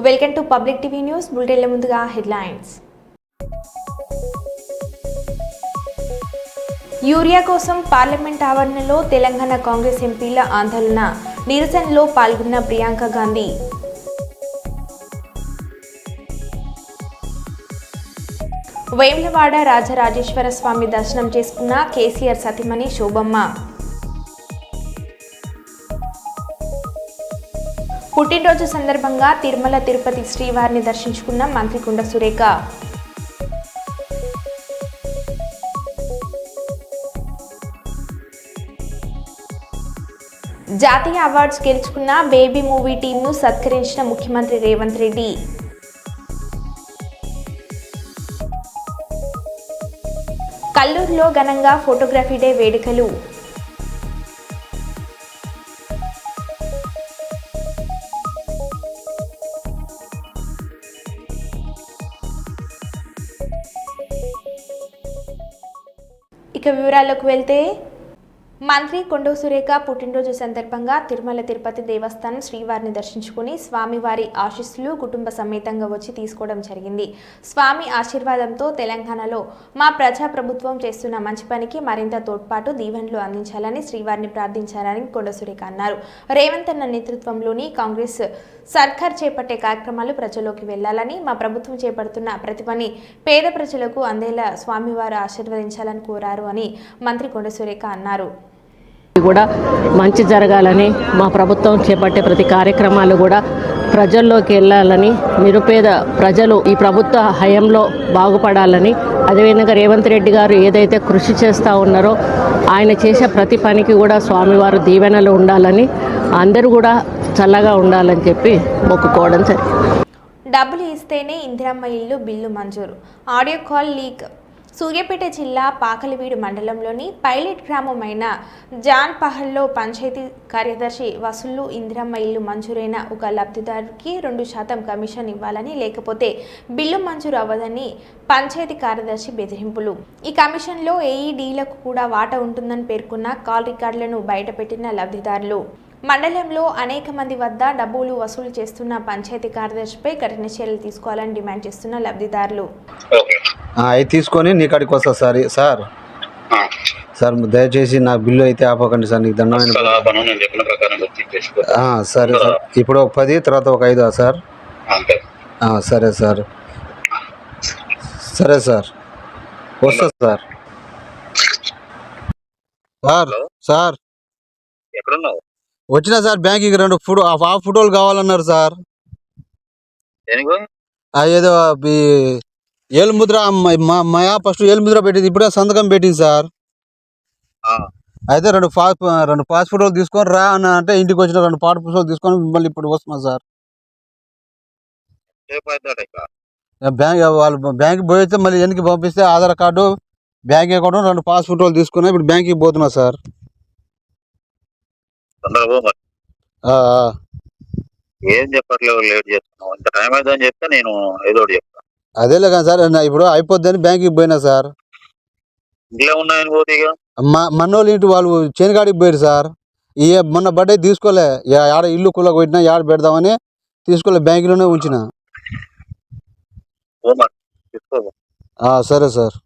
Welcome to public TV news బులెటిన్ల ముందుగా headlines. Urea కోసం పార్లమెంట్ ఆవరణలో తెలంగాణ కాంగ్రెస్ ఎంపీల ఆందోళన, నిరసనలో పాల్గొన్న ప్రియాంక గాంధీ. వేములవాడ రాజరాజేశ్వర స్వామి దర్శనం చేసుకున్న కేసీఆర్ సతీమణి శోభమ్మ. పుట్టినరోజు సందర్భంగా తిరుమల తిరుపతి శ్రీవారిని దర్శించుకున్న మంత్రి కొండ సురేఖ. జాతీయ అవార్డ్స్ గెలుచుకున్న బేబీ మూవీ టీంను సత్కరించిన ముఖ్యమంత్రి రేవంత్ రెడ్డి. కల్లూరులో ఘనంగా ఫోటోగ్రఫీ డే వేడుకలు. ఇక వివరాల్లోకి వెళ్తే, మంత్రి కొండ సురేఖ పుట్టినరోజు సందర్భంగా తిరుమల తిరుపతి దేవస్థానం శ్రీవారిని దర్శించుకుని స్వామివారి ఆశీస్సులు కుటుంబ సమేతంగా వచ్చి తీసుకోవడం జరిగింది. స్వామి ఆశీర్వాదంతో తెలంగాణలో మా ప్రజాప్రభుత్వం చేస్తున్న మంచి పనికి మరింత తోడ్పాటు దీవెనలు అందించాలని శ్రీవారిని ప్రార్థించారని కొండ సురేఖ అన్నారు. రేవంత్ అన్న నేతృత్వంలోని కాంగ్రెస్ సర్కార్ చేపట్టే కార్యక్రమాలు ప్రజల్లోకి వెళ్లాలని, మా ప్రభుత్వం చేపడుతున్న ప్రతి పని పేద ప్రజలకు అందేలా స్వామివారు ఆశీర్వదించాలని కోరారు అని మంత్రి కొండ సురేఖ అన్నారు. కూడా మంచి జరగాలని, మా ప్రభుత్వం చేపట్టే ప్రతి కార్యక్రమాలు కూడా ప్రజల్లోకి వెళ్ళాలని, నిరుపేద ప్రజలు ఈ ప్రభుత్వ హయంలో బాగుపడాలని, అదేవిధంగా రేవంత్ రెడ్డి గారు ఏదైతే కృషి చేస్తూ ఉన్నారో ఆయన చేసే ప్రతి పనికి కూడా స్వామివారు దీవెనలు ఉండాలని, అందరూ కూడా చల్లగా ఉండాలని చెప్పి మొక్కుకోవడం జరిగింది. డబ్బులు ఇస్తేనే ఇందిరమ్మ ఇల్లు బిల్లు మంజూరు. Audio call leak. సూర్యాపేట జిల్లా పాకలివీడు మండలంలోని పైలట్ గ్రామమైన జాన్పహల్లో పంచాయతీ కార్యదర్శి వసూళ్లు ఇందిరమ్మ ఇల్లు మంజూరైన ఒక లబ్ధిదారుకి 2% కమిషన్ ఇవ్వాలని, లేకపోతే బిల్లు మంజూరు అవ్వదని పంచాయతీ కార్యదర్శి బెదిరింపులు. ఈ కమిషన్లో ఏఈడీలకు కూడా వాటా ఉంటుందని పేర్కొన్న కాల్ రికార్డులను బయటపెట్టిన లబ్ధిదారులు. మండలంలో అనేక మంది వద్ద డబ్బులు వసూలు చేస్తున్న పంచాయతీ కార్యదర్శిపై కఠిన చర్యలు తీసుకోవాలని డిమాండ్ చేస్తున్న లబ్ధిదారులు. అవి తీసుకొని నీ కాడికి వస్తా సార్. సార్ దయచేసి నా బిల్లు అయితే ఆపకండి సార్, నీకు దండమైన. సరే సార్, ఇప్పుడు ఒక 10 తర్వాత ఒక 5 సార్. సరే సార్, సరే సార్, వస్తా సార్. సార్ సార్ వచ్చినా సార్, బ్యాంక్కి 2 ఫోటోలు కావాలన్నారు సార్. ఏదో ఏలుముద్ర మాయా ఫస్ట్ ఏలుముద్ర పెట్టింది, ఇప్పుడే సంతకం పెట్టింది సార్. అయితే 2 పాస్ ఫోటోలు తీసుకొని రా అన్న అంటే ఇంటికి వచ్చిన 2 పాస్ ఫోటోలు తీసుకొని మిమ్మల్ని ఇప్పుడు వస్తున్నా సార్. బ్యాంక్ పోయితే మళ్ళీ వెనక్కి పంపిస్తే Aadhaar card, bank account, 2 pass ఫోటోలు తీసుకున్నా. ఇప్పుడు బ్యాంక్కి పోతున్నా సార్. ఏం చెప్పట్లేదు, లేట్ చేస్తున్నావు. ఇంత టైం అవుతుందని చెప్తే నేను ఏదో ఒకటి చెప్తాను. అదేలే కానీ సార్, ఇప్పుడు అయిపోద్దని బ్యాంక్కి పోయినా సార్. ఇంట్లో ఉన్నాయని పోతే ఇక మనోళ్ళు ఇంటి వాళ్ళు చేనుగాడికి పోయారు సార్. మొన్న బర్త్డే తీసుకోలే, ఆడ ఇల్లు కుళ్ళకు పెట్టినా ఆడ పెడదామని తీసుకోలే, బ్యాంకులోనే ఉంచిన. సరే సార్,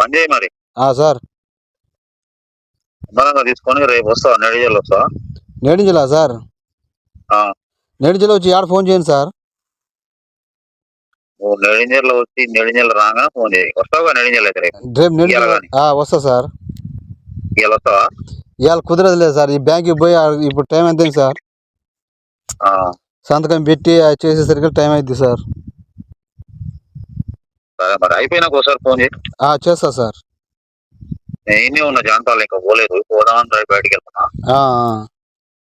పని చేయి మరి. సార్ తీసుకొని రేపు వస్తావా? నేడిజల్ వస్తావా? నేడింజలా సార్? నేడింజల్ వచ్చి ఆడ ఫోన్ చేయండి సార్. నేడింజల్లో వచ్చి నేడింజల్ రాగానే ఫోన్ చేయి. వస్తావా నేడింజల్ అయితే? రేపు వస్తా సార్. ఇవాళ వస్తావా? ఇవాళ కుదరదులేదు సార్, ఈ బ్యాంక్కి పోయి ఇప్పుడు టైం ఎంత సార్, సంతకం పెట్టి చేసేసరికి టైం అయింది సార్. సరే మరి, అయిపోయినాక ఒకసారి ఫోన్ చేయి. చేస్తా సార్. నేనే ఉన్నా జాన్పాలు, ఇంకా పోలేదు, పోదామని బయటికి వెళ్తున్నా.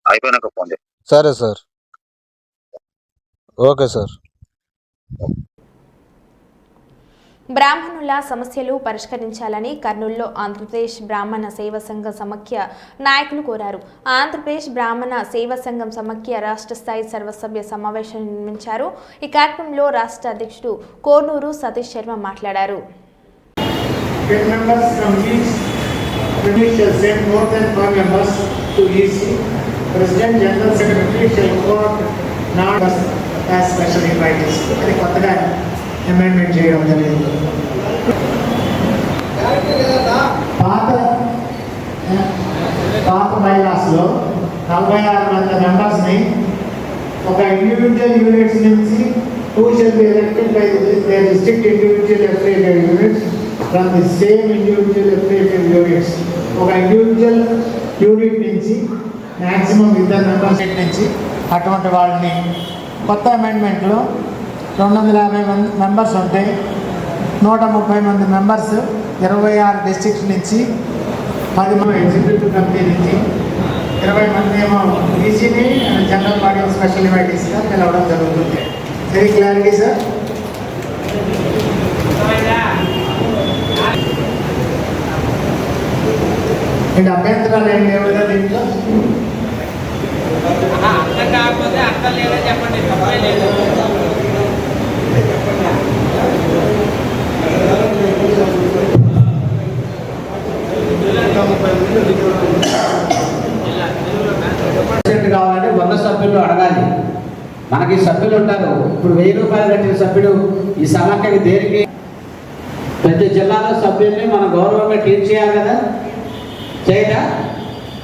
అయిపోయినాక ఫోన్ చేయి. సరే సార్, ఓకే సార్. బ్రాహ్మణుల సమస్యలు పరిష్కరించాలని కర్నూలులో ఆంధ్రప్రదేశ్ బ్రాహ్మణ సేవా సంఘం సమాఖ్య నాయకులు కోరారు. ఆంధ్రప్రదేశ్ బ్రాహ్మణ సేవా సంఘం సమాఖ్య రాష్ట్ర స్థాయి సర్వసభ్య సమావేశం నిర్వహించారు. ఈ కార్యక్రమంలో రాష్ట్ర అధ్యక్షుడు కోనూరు సతీష్ శర్మ మాట్లాడారు. President General Secretary shall court not as special invitees. అది కొత్తగా అమెండ్మెంట్ చేయడం జరిగింది. పాత బైలాస్లో 46 మంది మెంబర్స్ని ఒక ఇండివిజువల్ యూనిట్స్ నుంచి 2 shall be elected by the district individual affiliated units from the same individual affiliated units. ఒక ఇండివిజువల్ యూనిట్ నుంచి మ్యాక్సిమం 2 మెంబర్స్ నుంచి అటువంటి వాళ్ళని కొత్త అమెండ్మెంట్లో 250 మెంబర్స్ ఉంటే 130 మంది మెంబర్స్ 26 డిస్ట్రిక్ట్స్ నుంచి 10 మంది ఎగ్జిక్యూటివ్ కమిటీ నుంచి 20 మంది ఏమో ఈసీని జనరల్ బాడీ స్పెషల్ ఇన్వైటీస్గా పిలవడం జరుగుతుంది. Very clarity sir. అండ్ అభ్యంతరాలు ఏం లేవు కదా దీంట్లో? అర్థం కాకపోతే అర్థం లేదని చెప్పండి, తప్పే లేదు. కావాలంటే 100 సభ్యులు అడగాలి. మనకి సభ్యులు ఉంటారు. ఇప్పుడు 1000 రూపాయలు కట్టిన సభ్యుడు ఈ సమాఖ్యకి దేనికి? ప్రతి జిల్లాలో సభ్యుల్ని మన గౌరవంగా ట్రీట్ చేయాలి కదా, చేయదా?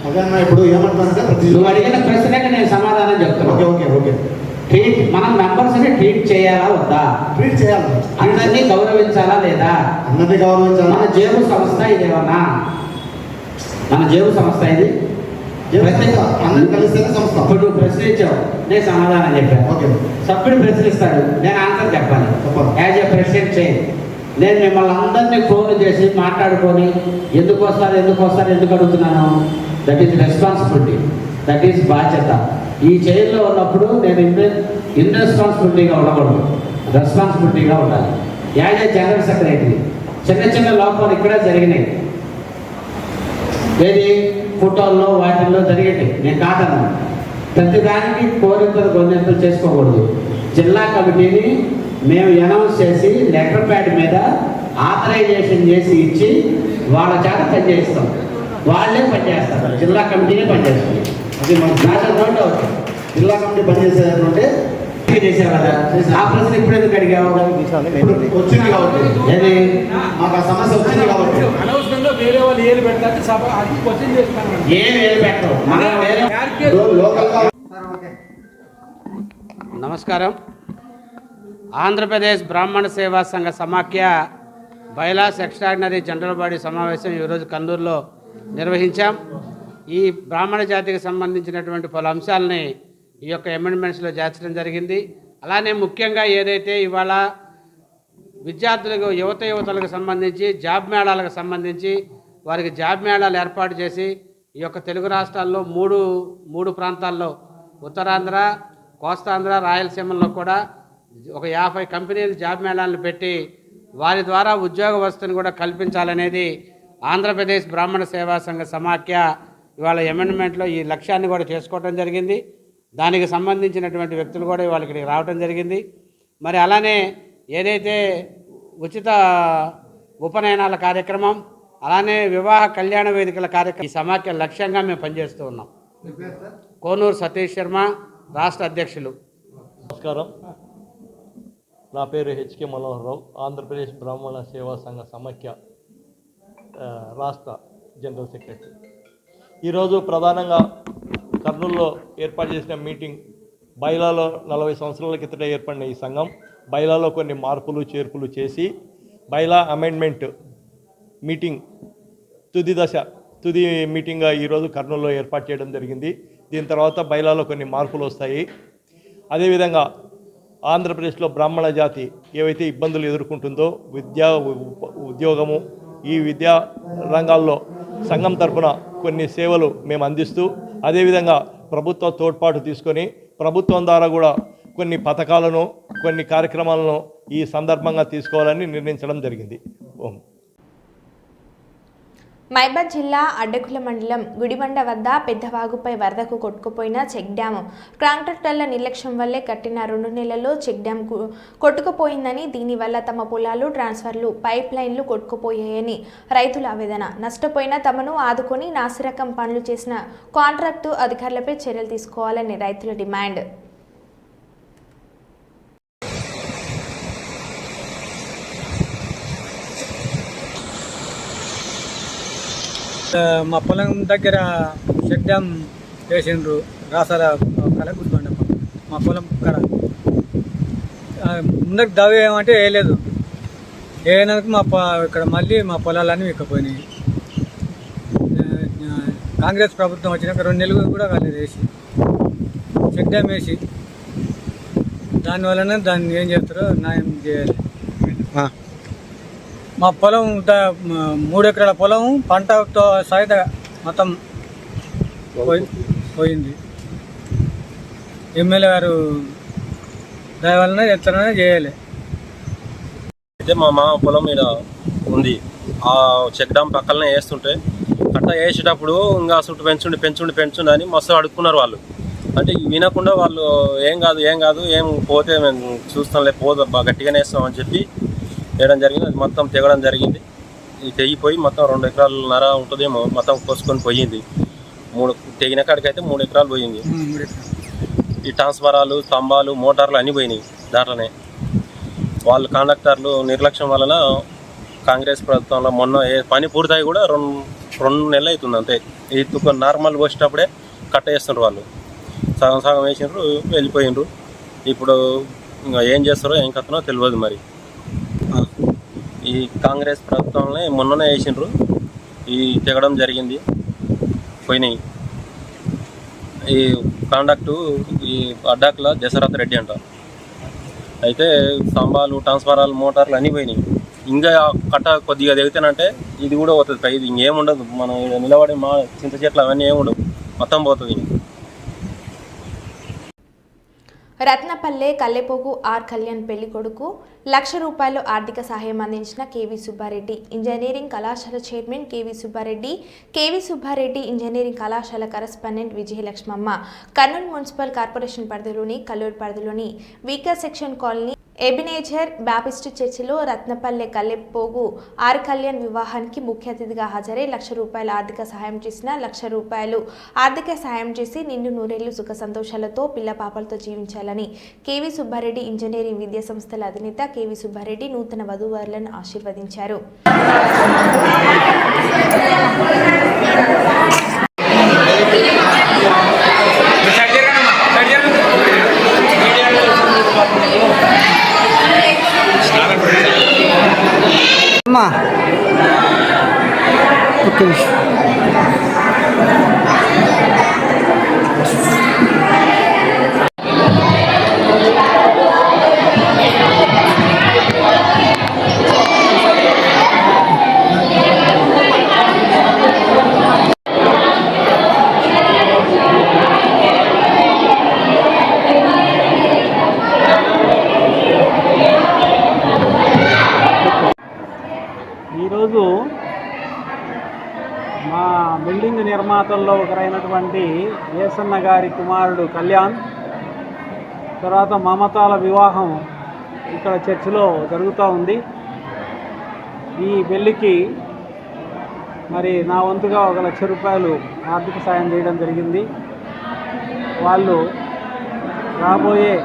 అదన్నా ఇప్పుడు ఏమంటున్నారంటే నువ్వు అడిగిన ప్రశ్నకి నేను సమాధానం చెప్తాను. Okay okay okay. ట్రీట్ మనం మెంబర్స్ని ట్రీట్ చేయాలా వద్దా? ట్రీట్ చేయాలి. అందరినీ గౌరవించాలా లేదా? అందరినీ గౌరవించాలి. మన జేబు సంస్థ ఇదేమన్నా? మన జేబు సంస్థ ఇది అందరూ కలిస్తేనే సంస్థ. ఇప్పుడు నువ్వు ప్రశ్నించావు, నేను సమాధానం చెప్పాను. ఓకే. సభ్యుడు ప్రశ్నిస్తాడు, నేను ఆన్సర్ చెప్పాలి. యాజ్ ఏ ప్రెసిడెంట్ చేయి. నేను మిమ్మల్ని అందరినీ ఫోన్ చేసి మాట్లాడుకొని ఎందుకు వస్తారు ఎందుకు అడుగుతున్నాను? That is responsibility, that is బాధ్యత. ఈ చైర్లో ఉన్నప్పుడు నేను ఇన్రెస్పాన్సిబిలిటీగా ఉండకూడదు, రెస్పాన్సిబిలిటీగా ఉండాలి. యాజ్ ఏ జనరల్ సెక్రటరీ చిన్న లోపాలు ఇక్కడ జరిగినాయి. ఏది ఫోటోల్లో వాటిల్లో జరిగేటి నేను కాదన్నాను. ప్రతిదానికి కోరింతలు గొంతెంతలు చేసుకోకూడదు. జిల్లా కమిటీని మేము అనౌన్స్ చేసి లెటర్ ప్యాడ్ మీద ఆథరైజేషన్ చేసి ఇచ్చి వాళ్ళ చేత పనిచేస్తాం. వాళ్ళే పనిచేస్తారు, జిల్లా కమిటీనే పనిచేస్తుంది. అది మన నోట్ అవుతుంది. జిల్లా కమిటీ పనిచేసేటంటే చేసావు కదా, ఆ ప్రశ్న ఇప్పుడు ఎందుకు అడిగావు? వచ్చింది కాబట్టి, ఏది మాకు ఆ సమస్య వచ్చింది కాబట్టి అనవసరంగా వేరే వాళ్ళు ఏలు పెడతారు, సభ అది క్వశ్చన్ చేస్తాను. ఏం ఏది పెట్టవు, మనం వేరే. లోకల్గా. నమస్కారం. ఆంధ్రప్రదేశ్ బ్రాహ్మణ సేవా సంఘ సమాఖ్య బైలాస్ ఎక్స్ట్రాడినరీ జనరల్ బాడీ సమావేశం ఈరోజు కన్నూరులో నిర్వహించాం. ఈ బ్రాహ్మణ జాతికి సంబంధించినటువంటి పలు అంశాలని ఈ యొక్క అమెండ్మెంట్స్లో చేర్చడం జరిగింది. అలానే ముఖ్యంగా ఏదైతే ఇవాళ విద్యార్థులకు యువతలకు సంబంధించి జాబ్ మేళాలకు సంబంధించి వారికి జాబ్ మేళాలు ఏర్పాటు చేసి ఈ యొక్క తెలుగు రాష్ట్రాల్లో మూడు ప్రాంతాల్లో ఉత్తరాంధ్ర, కోస్తాంధ్ర, రాయలసీమలో కూడా ఒక 50 కంపెనీలు జాబ్ మేళాలను పెట్టి వారి ద్వారా ఉద్యోగ వసతిని కూడా కల్పించాలనేది ఆంధ్రప్రదేశ్ బ్రాహ్మణ సేవా సంఘ సమాఖ్య ఇవాళ అమెండ్మెంట్లో ఈ లక్ష్యాన్ని కూడా చేసుకోవడం జరిగింది. దానికి సంబంధించినటువంటి వ్యక్తులు కూడా ఇవాళ ఇక్కడికి రావడం జరిగింది. మరి అలానే ఏదైతే ఉచిత ఉపనయనాల కార్యక్రమం, అలానే వివాహ కళ్యాణ వేదికల కార్యక్రమం, ఈ సమాఖ్య లక్ష్యంగా మేము పనిచేస్తూ ఉన్నాం. కోనూరు సతీష్ శర్మ, రాష్ట్ర అధ్యక్షులు. నమస్కారం. నా పేరు హెచ్కే మనోహరరావు, ఆంధ్రప్రదేశ్ బ్రాహ్మణ సేవా సంఘ సమాఖ్య రాష్ట్ర జనరల్ సెక్రటరీ. ఈరోజు ప్రధానంగా కర్నూలులో ఏర్పాటు చేసిన మీటింగ్, బైలాలో 40 సంవత్సరాల కిందట ఏర్పడిన ఈ సంఘం బైలాలో కొన్ని మార్పులు చేర్పులు చేసి బైలా అమెండ్మెంట్ మీటింగ్ తుది మీటింగ్గా ఈరోజు కర్నూలులో ఏర్పాటు చేయడం జరిగింది. దీని తర్వాత బైలాలో కొన్ని మార్పులు వస్తాయి. అదేవిధంగా ఆంధ్రప్రదేశ్లో బ్రాహ్మణ జాతి ఏవైతే ఇబ్బందులు ఎదుర్కొంటుందో ఉద్యోగము, ఈ విద్యా రంగాల్లో సంఘం తరఫున కొన్ని సేవలు మేము అందిస్తూ, అదేవిధంగా ప్రభుత్వ తోడ్పాటు తీసుకొని ప్రభుత్వం ద్వారా కూడా కొన్ని పథకాలను, కొన్ని కార్యక్రమాలను ఈ సందర్భంగా తీసుకోవాలని నిర్ణయించడం జరిగింది. మైబాద్ జిల్లా అడ్డకుల మండలం గుడిబండ వద్ద పెద్దవాగుపై వరదకు కొట్టుకుపోయిన చెక్ డ్యాము కాంట్రాక్టర్ల నిర్లక్ష్యం వల్లే కట్టిన 2 నెలల్లో చెక్ డ్యామ్ కొట్టుకుపోయిందని, దీనివల్ల తమ పొలాలు, ట్రాన్స్ఫర్లు, పైప్ లైన్లు కొట్టుకుపోయాయని రైతుల ఆవేదన. నష్టపోయిన తమను ఆదుకొని నాసిరకం పనులు చేసిన కాంట్రాక్టు అధికారులపై చర్యలు తీసుకోవాలని రైతుల డిమాండ్. మా పొలం దగ్గర చెక్ డ్యామ్ వేసిండ్రు రాసాల కలగుద్దండి మా పొలం ఇక్కడ ముందరికి దవ్వ ఏమంటే వేయలేదు, వేయనందుకు ఇక్కడ మళ్ళీ మా పొలాలన్నీ విక్కపోయినాయి. కాంగ్రెస్ ప్రభుత్వం వచ్చినాక 2 నెలలు కూడా కాలేదు వేసి, చెక్ డ్యామ్ వేసి. దానివల్లనే దాన్ని ఏం చేస్తారో న్యాయం చేయాలి. మా పొలం 3 ఎకరాల పొలం పంటతో సహిత మొత్తం పోయింది. ఎమ్మెల్యే గారు దాని వలన ఎట్లనే చేయాలి. అయితే మా మామ పొలం మీద ఉంది, ఆ చెక్ డ్యామ్ పక్కనే వేస్తుంటే కట్ట వేసేటప్పుడు ఇంకా చుట్టూ పెంచుండి అని మస్తు అడుక్కున్నారు వాళ్ళు. అంటే వినకుండా వాళ్ళు ఏం కాదు ఏం పోతే మేము చూస్తాంలే, గట్టిగానే వేస్తాం అని చెప్పి వేయడం జరిగింది. అది మొత్తం తెగడం జరిగింది. ఇది తెగిపోయి మొత్తం 2 ఎకరాలన్నర ఉంటుందేమో మొత్తం కోసుకొని పోయింది. 3 తెగిన కాడికైతే 3 ఎకరాలు పోయింది. ఈ ట్రాన్స్ఫారాలు, స్తంభాలు, మోటార్లు అన్నీ పోయినాయి దాంట్లోనే. వాళ్ళు కాంట్రాక్టర్లు నిర్లక్ష్యం వలన కాంగ్రెస్ ప్రభుత్వంలో మొన్న పని పూర్తయి కూడా 2 నెలలు అవుతుంది అంతే. ఇది నార్మల్ వచ్చేటప్పుడే కట్ట వేస్తుండ్రు వాళ్ళు, సగం వేసిండ్రు వెళ్ళిపోయిండ్రు. ఇప్పుడు ఇంకా ఏం చేస్తారో ఏం కథనో తెలియదు. మరి ఈ కాంగ్రెస్ ప్రభుత్వంలో మొన్ననే వేసిండ్రు, ఈ తెగడం జరిగింది, పోయినాయి. ఈ కాండక్టు ఈ అడ్డాకుల దశరథ్ రెడ్డి అంట. అయితే స్తంభాలు, ట్రాన్స్ఫారాలు, మోటార్లు అన్నీ పోయినాయి. ఇంకా కట్ట కొద్దిగా దిగుతానంటే ఇది కూడా పోతుంది పై. ఇది ఇంకేముండదు, మనం నిలబడి మా చింత చెట్లు అవన్నీ ఏముండవు, మొత్తం పోతుంది. రత్నపల్లె కల్లెపోగు ఆర్ కళ్యాణ్ పెళ్లి కొడుకు ₹1,00,000 ఆర్థిక సహాయం అందించిన కేవీ సుబ్బారెడ్డి. ఇంజనీరింగ్ కళాశాల చైర్మన్ కేవీ సుబ్బారెడ్డి, ఇంజనీరింగ్ కళాశాల correspondent Vijayalakshmamma Kurnool municipal corporation పరిధిలోని కల్లూరు పరిధిలోని weaker section colony Ebenezer Baptist చర్చిలో రత్నపల్లె కల్లెపోగు ఆర్ కళ్యాణ్ వివాహానికి ముఖ్య అతిథిగా హాజరై ₹1,00,000 ఆర్థిక సహాయం చేసిన ₹1,00,000 ఆర్థిక సహాయం చేసి నిండు నూరేళ్లు సుఖ సంతోషాలతో పిల్ల పాపలతో జీవించాలని కేవీ సుబ్బారెడ్డి ఇంజనీరింగ్ విద్యా సంస్థల అధినేత కేవీ సుబ్బారెడ్డి నూతన వధూవరులను ఆశీర్వదించారు. ఈరోజు మా బిల్డింగ్ నిర్మాతల్లో ఒకరైనటువంటి ఏసన్న గారి కుమారుడు కళ్యాణ్, తర్వాత మమతాల వివాహం ఇక్కడ చర్చిలో జరుగుతూ ఉంది. ఈ పెళ్ళికి మరి నా వంతుగా ₹1,00,000 ఆర్థిక సాయం చేయడం జరిగింది. వాళ్ళు రాబోయే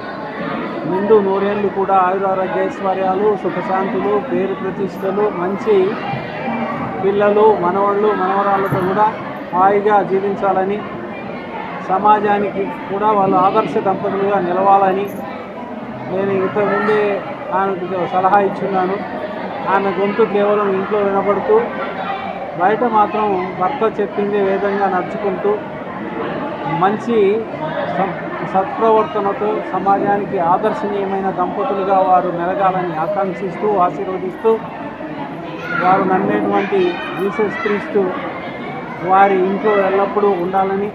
నిండు నూరేళ్ళు కూడా ఆయురారోగ్య ఐశ్వర్యాలు, సుఖశాంతులు, పేరు ప్రతిష్టలు, మంచి పిల్లలు, మనవాళ్ళు, మనవరాళ్ళతో కూడా హాయిగా జీవించాలని, సమాజానికి కూడా వాళ్ళు ఆదర్శ దంపతులుగా నిలవాలని నేను ఇంతకుముందే ఆమెకు సలహా ఇచ్చున్నాను. ఆమె గొంతు కేవలం ఇంట్లో వినపడుతూ బయట మాత్రం భర్త చెప్పిందే విధంగా నడుచుకుంటూ మంచి సత్ప్రవర్తనతో సమాజానికి ఆదర్శనీయమైన దంపతులుగా వారు మెలగాలని ఆకాంక్షిస్తూ ఆశీర్వదిస్తూ వారు నమ్మేటువంటి జీసస్ క్రీస్తు వారి ఇంట్లో ఎల్లప్పుడూ ఉండాలని,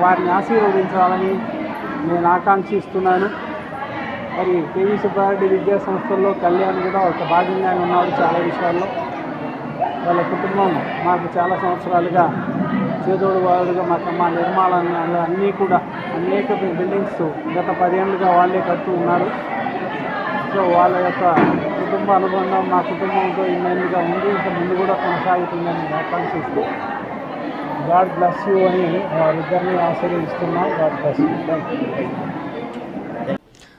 వారిని ఆశీర్వదించాలని నేను ఆకాంక్షిస్తున్నాను. మరి కేవీ సుబ్బారెడ్డి విద్యా సంస్థల్లో కళ్యాణ్ కూడా ఒక భాగంగానే ఉన్నాడు. చాలా విషయాల్లో వాళ్ళ కుటుంబం మాకు చాలా సంవత్సరాలుగా చేదోడు వారుడుగా మా నిర్మాణాలు అన్నీ కూడా అనేక బిల్డింగ్స్ గత 10 ఏళ్ళుగా వాళ్ళే కడుతూ ఉన్నారు. సో వాళ్ళ యొక్క కుటుంబ అనుబంధం మా కుటుంబంతో ఇన్నేళ్ళుగా ఉంది, ఇంకా ముందు కూడా కొనసాగుతుందని ఆకాంక్షిస్తూ గాడ్ బ్లెస్ యూ అని వారిద్దరిని ఆశీర్వదిస్తున్నాం. God bless you.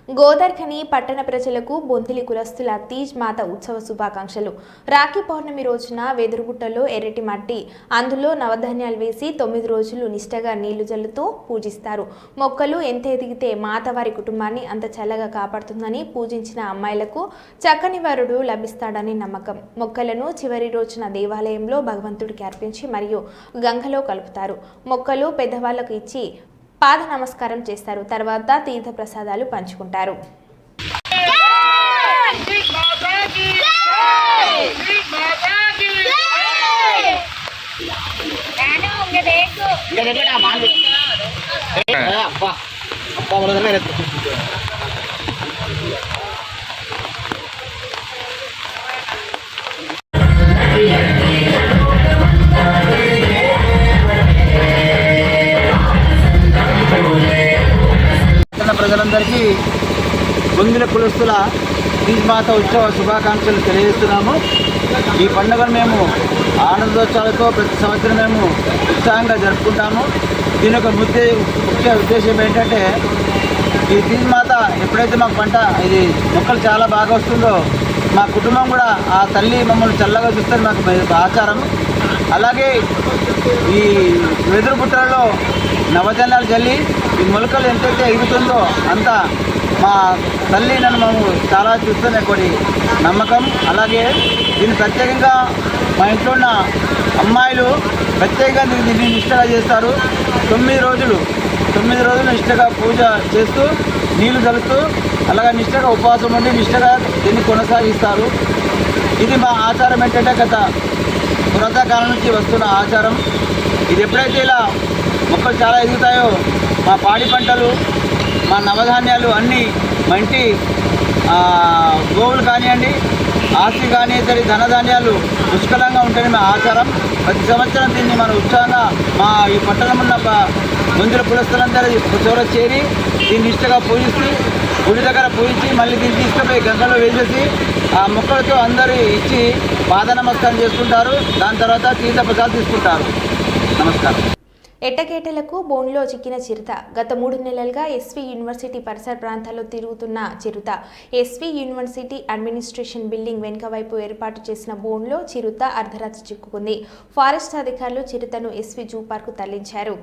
గోదార్ఖని పట్టణ ప్రజలకు బొంతిలి కులస్తుల తీజ్ మాత ఉత్సవ శుభాకాంక్షలు. రాఖీ పౌర్ణమి రోజున వెదురుగుట్టలో ఎర్రటి మట్టి, అందులో నవధాన్యాలు వేసి 9 రోజులు నిష్టగా నీళ్లు జల్లుతూ పూజిస్తారు. మొక్కలు ఎంత ఎదిగితే మాత వారి కుటుంబాన్ని అంత చల్లగా కాపాడుతుందని, పూజించిన అమ్మాయిలకు చక్కని వరుడు లభిస్తాడని నమ్మకం. మొక్కలను చివరి రోజున దేవాలయంలో భగవంతుడికి అర్పించి మరియు గంగలో కలుపుతారు. మొక్కలు పెద్దవాళ్లకు ఇచ్చి పాద నమస్కారం చేస్తారు. తర్వాత తీర్థ ప్రసాదాలు పంచుకుంటారు. ప్రజలందరికీ బొందిల కులస్తుల తీజ్మాత ఉత్సవ శుభాకాంక్షలు తెలియజేస్తున్నాము. ఈ పండుగను మేము ఆనందోత్సవాలతో ప్రతి సంవత్సరం మేము ఉత్సాహంగా జరుపుకుంటాము. దీని యొక్క ముఖ్య ఉద్దేశం ఏంటంటే, ఈ తీజ్మాత ఎప్పుడైతే మాకు పంట ఇది మొక్కలు చాలా బాగా వస్తుందో మా కుటుంబం కూడా ఆ తల్లి మమ్మల్ని చల్లగా చూస్తే మాకు ఆచారం. అలాగే ఈ వెదురు బుట్టలలో నవధాన్యాలు జల్లి ఈ మొలకలు ఎంతైతే ఎగుతుందో అంత మా తల్లి నన్ను మేము చాలా చూస్తున్న కొన్ని నమ్మకం. అలాగే దీన్ని ప్రత్యేకంగా మా ఇంట్లో ఉన్న అమ్మాయిలు ప్రత్యేకంగా దీన్ని నిష్టగా చేస్తారు. 9 రోజులు నిష్టగా పూజ చేస్తూ నీళ్లు చల్లుతూ అలాగే నిష్టగా ఉపవాసం ఉండి నిష్టగా దీన్ని కొనసాగిస్తారు. ఇది మా ఆచారం ఏంటంటే గత పురాతకాలం నుంచి వస్తున్న ఆచారం. ఇది ఎప్పుడైతే ఇలా మొక్కలు చాలా ఎదుగుతాయో మా పాడి పంటలు, మా నవధాన్యాలు అన్నీ మా ఇంటి గోవులు కానివ్వండి, ఆస్తి కానీ ఇతర ధనధాన్యాలు పుష్కలంగా ఉంటాయని మా ఆచారం. ప్రతి సంవత్సరం దీన్ని మన ఉత్సాహంగా మా ఈ పట్టణం ఉన్న బొందిల కులస్తులందరూ చోర చేరి దీన్ని నిష్టగా పూజిస్తూ గుడి దగ్గర పూజించి మళ్ళీ దీన్ని తీసుకుపోయి గంగలో వేసేసి ఆ మొక్కలతో అందరూ ఇచ్చి పాద నమస్కారం చేసుకుంటారు. దాని తర్వాత తీర్థ ప్రసాదం తీసుకుంటారు. నమస్కారం. ఎట్టకేటలకు బోన్లో చిక్కిన చిరుత. గత 3 నెలలుగా ఎస్వి యూనివర్సిటీ పరిసర ప్రాంతాల్లో తిరుగుతున్న చిరుత ఎస్వి యూనివర్సిటీ అడ్మినిస్ట్రేషన్ బిల్డింగ్ వెనుక వైపు ఏర్పాటు చేసిన బోన్లో చిరుత అర్ధరాత్రి చిక్కుకుంది. ఫారెస్ట్ అధికారులు చిరుతను ఎస్వి జూ పార్కు తరలించారు.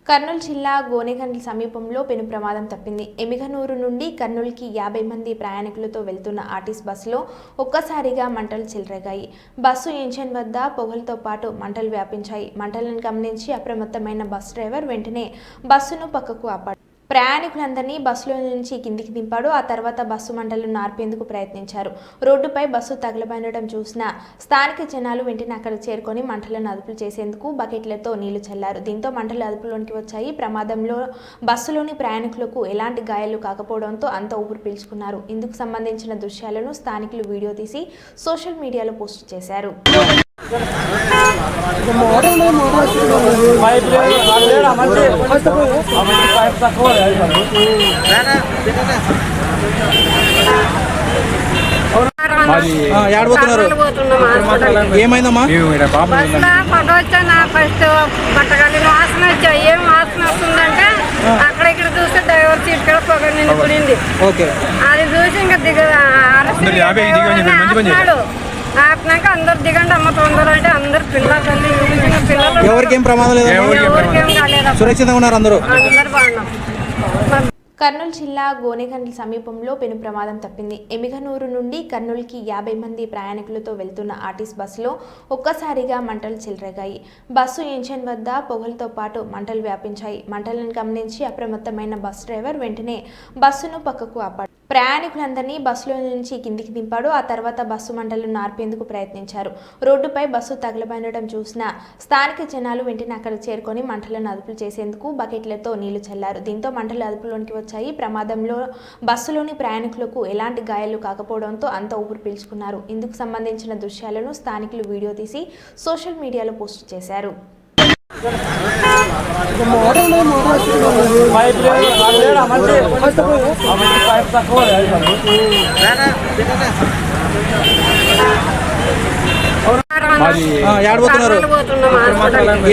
కర్నూలు జిల్లా గోనెగండ్ల సమీపంలో పెను ప్రమాదం తప్పింది. ఎమిగనూరు నుండి కర్నూలుకి 50 మంది ప్రయాణికులతో వెళ్తున్న ఆర్టీసీ బస్సులో ఒక్కసారిగా మంటలు చెలరేగాయి. బస్సు ఇంజన్ వద్ద పొగలతో పాటు మంటలు వ్యాపించాయి. మంటలను గమనించి అప్రమత్తమైన బస్ డ్రైవర్ వెంటనే బస్సును పక్కకు ఆపాడు. ప్రయాణికులందరినీ బస్సులో నుంచి కిందికి దింపాడు. ఆ తర్వాత బస్సు మంటలను ఆర్పేందుకు ప్రయత్నించారు. రోడ్డుపై బస్సు తగలబడడం చూసిన స్థానిక జనాలు వెంటనే అక్కడ చేరుకొని మంటలను అదుపు చేసేందుకు బకెట్లతో నీళ్లు చల్లారు. దీంతో మంటలు అదుపులోనికి వచ్చాయి. ప్రమాదంలో బస్సులోని ప్రయాణికులకు ఎలాంటి గాయాలు కాకపోవడంతో అంతా ఊపిరి పీల్చుకున్నారు. ఇందుకు సంబంధించిన దృశ్యాలను స్థానికులు వీడియో తీసి సోషల్ మీడియాలో పోస్ట్ చేశారు. ఏమైందమ్మా? ఫస్ట్ బట్టగాలి వాసన వచ్చాయి. ఏం వాసన వస్తుందంటే అక్కడ ఇక్కడ చూస్తే డ్రైవర్ సీట్ కూడా పొగ నిండిపోయింది. అది చూసి ఇంకా ఆపినాక అందరు దిగండి అమ్మ తొందర అంటే అందరు పిల్లలు ఎవరికేం ప్రమాదం లేదు, ఎవరికేం కాలేదు, సురక్షితంగా ఉన్నారు అందరూ. అందరు బాగున్నాం. కర్నూలు జిల్లా గోనెగండ్ల సమీపంలో పెను ప్రమాదం తప్పింది. ఎమిగనూరు నుండి కర్నూలుకి 50 మంది ప్రయాణికులతో వెళ్తున్న ఆర్టీసీ బస్సులో ఒక్కసారిగా మంటలు చెలరేగాయి. బస్సు ఇంజన్ వద్ద పొగలతో పాటు మంటలు వ్యాపించాయి. మంటలను గమనించి అప్రమత్తమైన బస్ డ్రైవర్ వెంటనే బస్సును పక్కకు ఆపాడు. ప్రయాణికులందరినీ బస్సులో నుంచి కిందికి దింపాడు. ఆ తర్వాత బస్సు మంటలను నార్పేందుకు ప్రయత్నించారు. రోడ్డుపై బస్సు తగలబడడం చూసిన స్థానిక జనాలు వెంటనే అక్కడికి చేరుకొని మంటలను అదుపు చేసేందుకు బకెట్లతో నీళ్లు చల్లారు. దీంతో మంటలు అదుపులోనికి వచ్చాయి. ప్రమాదంలో బస్సులోని ప్రయాణికులకు ఎలాంటి గాయాలు కాకపోవడంతో అంతా ఊపిరి పీల్చుకున్నారు. ఇందుకు సంబంధించిన దృశ్యాలను స్థానికులు వీడియో తీసి సోషల్ మీడియాలో పోస్ట్ చేశారు.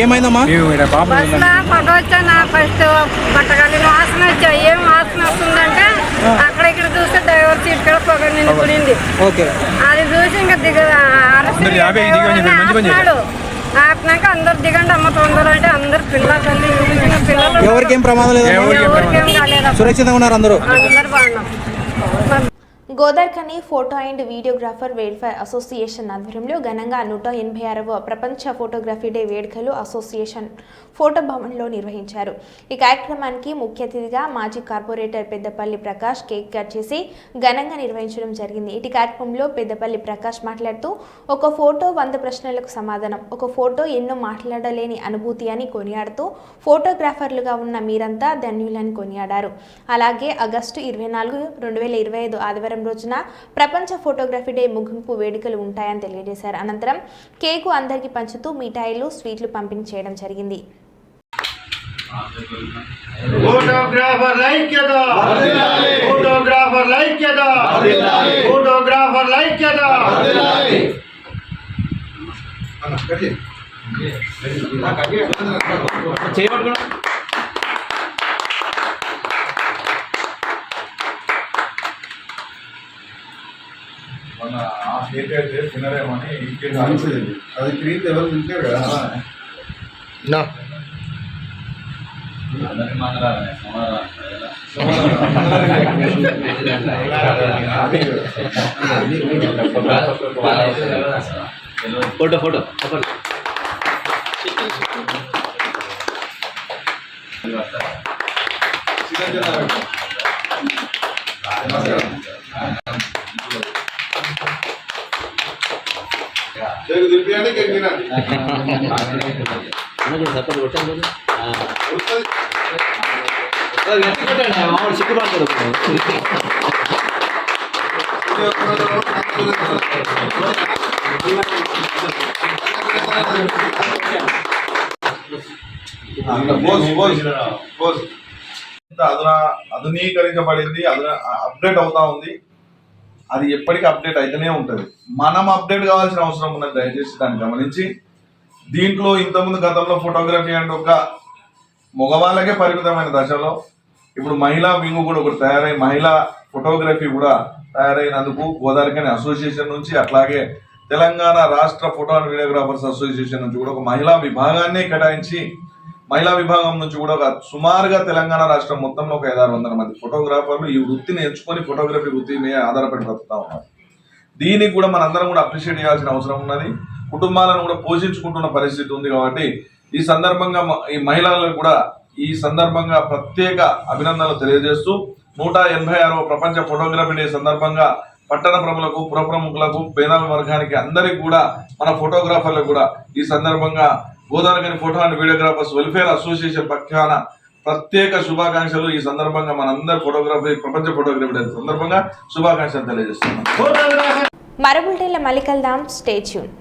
ఏమైందమ్మా? ఫస్ట్ బట్టగాలి వాసన వచ్చాయి. ఏం వాసన వస్తుందంటే అక్కడ ఇక్కడ చూస్తే డ్రైవర్ సీట్ కూడా పొగ నిండిపోయింది. అది చూసి ఇంకా ఆపినాక అందరు దిగండి అమ్మ తొందర అంటే అందరు పిల్లలు ఎవరికేం ప్రమాదం లేదు, ఎవరికేం కాలేదు, సురక్షితంగా ఉన్నారు అందరూ బాగున్నాం. Godavarikhani photo and videographer welfare association ఆధ్వర్యంలో ఘనంగా 186వ ప్రపంచ ఫోటోగ్రఫీ డే వేడుకలు అసోసియేషన్ ఫోటో భవన్లో నిర్వహించారు. ఈ కార్యక్రమానికి ముఖ్య అతిథిగా మాజీ corporator Peddapalli Prakash cake cut చేసి ఘనంగా నిర్వహించడం జరిగింది. ఇటు కార్యక్రమంలో పెద్దపల్లి ప్రకాష్ మాట్లాడుతూ ఒక ఫోటో 100 ప్రశ్నలకు సమాధానం, ఒక ఫోటో ఎన్నో మాట్లాడలేని అనుభూతి అని కొనియాడుతూ ఫోటోగ్రాఫర్లుగా ఉన్న మీరంతా ధన్యులని కొనియాడారు. అలాగే ఆగస్టు 24, 2025 ఆదివారం రోజున ప్రపంచ ఫోటోగ్రఫీ డే ముగింపు వేడుకలు ఉంటాయని తెలియజేశారు. అనంతరం కేకు అందరికీ పంచుతూ మిఠాయిలు, స్వీట్లు పంపిణీ చేయడం జరిగింది. ఫోటోగ్రాఫర్ ఐక్యత, ఫోటోగ్రాఫర్ ఐక్యత, ఫోటోగ్రాఫర్ ఐక్యత. మన ఆ కేక్ అయితే తినరేమని ఇంకేం అనిపించింది. అది క్రీమ్ ఎవరు తింటారు కదా. ఫోటో ఫోటో తినిపించండి, కేక్ తినండి. ఆధునీకరించబడింది, అప్డేట్ అవుతా ఉంది. అది ఎప్పటికీ అప్డేట్ అయితేనే ఉంటుంది. మనం అప్డేట్ కావాల్సిన అవసరం ఉన్నది. దయచేసి దాన్ని గమనించి, దీంట్లో ఇంతకుముందు గతంలో ఫోటోగ్రఫీ అంటే ఒక మగవాళ్ళకే పరిమితమైన దశలో ఇప్పుడు మహిళా వింగ్ కూడా ఒకటి తయారై మహిళా ఫోటోగ్రఫీ కూడా తయారైనందుకు గోదావరికని అసోసియేషన్ నుంచి, అట్లాగే తెలంగాణ రాష్ట్ర ఫోటో అండ్ వీడియోగ్రాఫర్స్ అసోసియేషన్ నుంచి కూడా ఒక మహిళా విభాగాన్ని కేటాయించి మహిళా విభాగం నుంచి కూడా ఒక సుమారుగా తెలంగాణ రాష్ట్రం మొత్తంలో ఒక 500-600 మంది ఫోటోగ్రాఫర్లు ఈ వృత్తిని ఎంచుకొని ఫోటోగ్రఫీ వృత్తి మీద ఆధారపడి బ్రతుకుతా ఉన్నారు. దీనికి కూడా మనందరం కూడా అప్రిషియేట్ చేయాల్సిన అవసరం ఉన్నది. కుటుంబాలను కూడా పోషించుకుంటున్న పరిస్థితి ఉంది. కాబట్టి ఈ సందర్భంగా ఈ మహిళలకు కూడా ఈ సందర్భంగా ప్రత్యేక అభినందనలు తెలియజేస్తూ 186వ ప్రపంచ ఫోటోగ్రఫీ డే సందర్భంగా పట్టణ ప్రములకు, పుర ప్రముఖులకు, పేద వర్గానికి అందరికీ కూడా మన ఫోటోగ్రాఫర్లకు కూడా ఈ సందర్భంగా Godavarikhani photo and videographers welfare association పక్షాన ప్రత్యేక శుభాకాంక్షలు. ఈ సందర్భంగా మనందరి ఫోటోగ్రఫీ ప్రపంచ ఫోటోగ్రఫీ డే సందర్భంగా శుభాకాంక్షలు తెలియజేస్తున్నాం. మరో బులెటిన్లో మళ్ళీ కలుద్దాం. Stay tune.